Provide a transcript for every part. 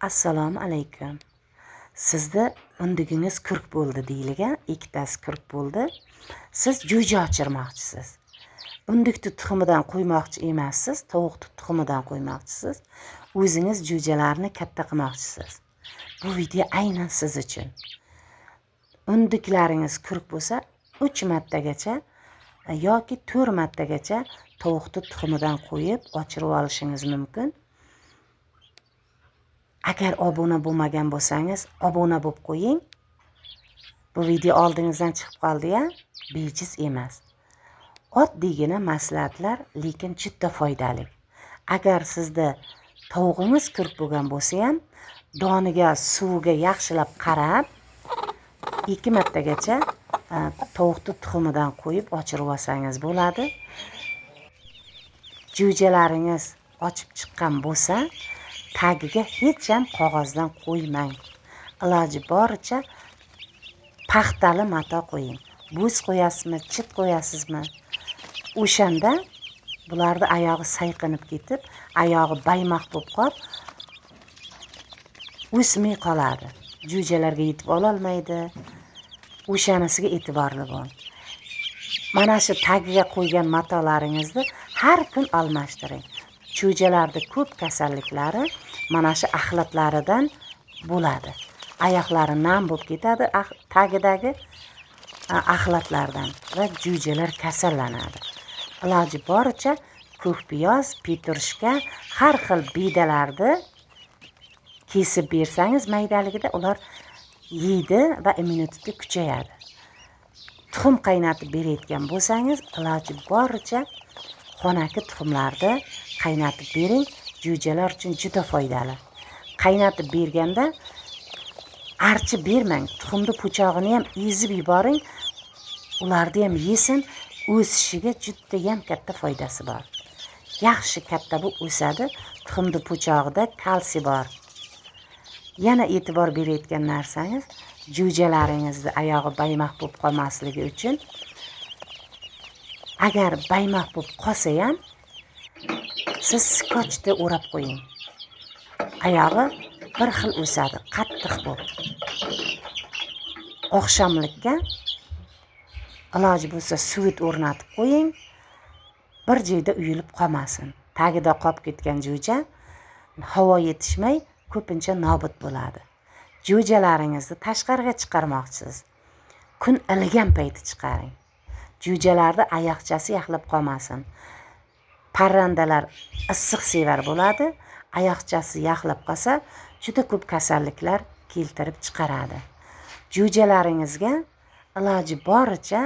Assalomu alaykum. Sizda undigingiz 40 bo'ldi deyilgan, ikkitasi 40 bo'ldi. Siz jo'ja ochirmoqchisiz. Undikni tuxumidan qo'ymoqchi emassiz, tovuqni tuxumidan qo'ymoqchisiz. O'zingiz jo'jalarni katta qilmoqchisiz. Bu video aynan siz uchun. Undiklaringiz 40 bo'lsa, 3 martagacha yoki 4 martagacha tovuqni tuxumidan qo'yib ochirib olishingiz mumkin. Agar obuna bo'lmagan bo'lsangiz, obuna bo'lib qo'ying. Bu video oldingizdan chiqib qoldi-ya, bejiz emas. Oddiygina maslahatlar, lekin juda foydali. Agar sizda tavug'ingiz 40 bo'lgan bo'lsa ham, doniga, suviga yaxshilab qarab, 2 martagacha tovuqni tuxumidan qo'yib ochirib olsangiz bo'ladi. Jo'jalaringiz ochib chiqqan bo'lsa, tagiga hech ham qog'ozdan qo'ymang. Iloji boricha paxtali mato qo'ying. Bo'z qo'yasizmi, chit qo'yasizmi? O'shanda bularni oyog'i sayqinib ketib, oyog'i baymoq bo'lib qolib, o'smay qoladi. Jo'jalarga yetib ololmaydi. O'shanisiga e'tiborli bo'ling. Mana shu tagiga qo'ygan matolaringizni har kun almashtiring. Jo'jalarda ko'p kasalliklari mana shu axlatlaridan bo'ladi. Oyoqlari nam bo'lib ketadi tagidagi axlatlardan va jo'jalar kasallanadi. Iloji boricha ko'k piyoz, petrishka, har xil bedalarni kesib bersangiz maydaligida ular yeydi va immunitet kuchayadi. Tuxum qaynatib berayotgan bo'lsangiz, iloji boricha xonaki tuxumlarni qaynatib bering. Jo'jalar uchun juda foydali. Qaynatib berganda archib bermang. Tuxumni po'chog'ini ham ezib yuboring. Ularni ham yesin, o'sishiga juda ham katta foydasi bor. Yaxshi katta bu o'sadi. Tuxumni po'chog'ida kalsiy bor. Yana e'tibor berayotgan narsangiz, jo'jalaringizni oyog'i baymoq bo'lib qolmasligi uchun agar baymoq bo'lib qolsa ham siz skochda o'rab qo'ying. Oyog'i bir xil o'sadi, qattiq bo'lib. Oqshomlikka iloji bo'lsa suvit o'rnatib qo'ying. Bir joyda uyilib qolmasin. Tagida qolib ketgan jo'ja havo yetishmay ko'pincha nobud bo'ladi. Jo'jalaringizni tashqariga chiqarmoqchisiz. Kun iligan payti chiqaring. Jo'jalarni oyoqchasi yaxlab qolmasin. Parrandalar issiq sevar bo'ladi. Oyoqchasi yaxlab qolsa, juda ko'p kasalliklar keltirib chiqaradi. Jo'jalaringizga iloji boricha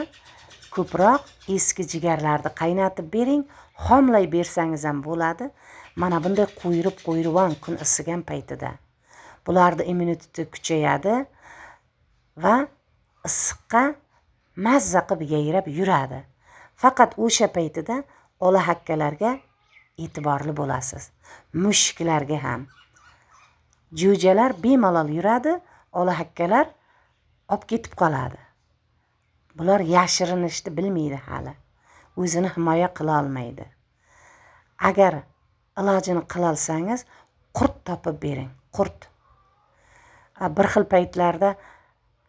ko'proq eski jigarlarni qaynatib bering. Xomlay bersangiz ham bo'ladi. Mana bunday qo'yirib kun isigan paytida. Bularning immuniteti kuchayadi va issiqqa mazza qilib yayrab yuradi. Faqat o'sha paytida ola hakkalarga e'tiborli bo'lasiz. Mushuklarga ham. Jo'jalar bemalol yuradi, ola hakkalar olib ketib qoladi. Bular yashirinishni bilmaydi hali. O'zini himoya qila olmaydi. Agar ilojini qila olsangiz, qurt topib bering, qurt. Bir xil paytlarda,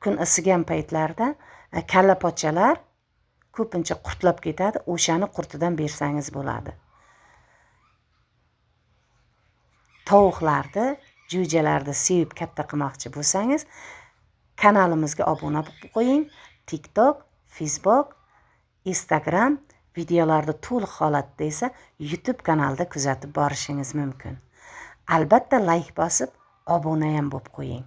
kun isigan paytlarda kalla pochalar ko'pincha qurtlab ketadi, o'shani qurtidan bersangiz bo'ladi. Tovuqlarni, jo'jalarni sevib katta qilmoqchi bo'lsangiz, kanalimizga obuna bo'lib qo'ying. TikTok, Facebook, Instagram videolarni to'liq holatda esa YouTube kanalida kuzatib borishingiz mumkin. Albatta like bosib, obuna ham bo'lib qo'ying.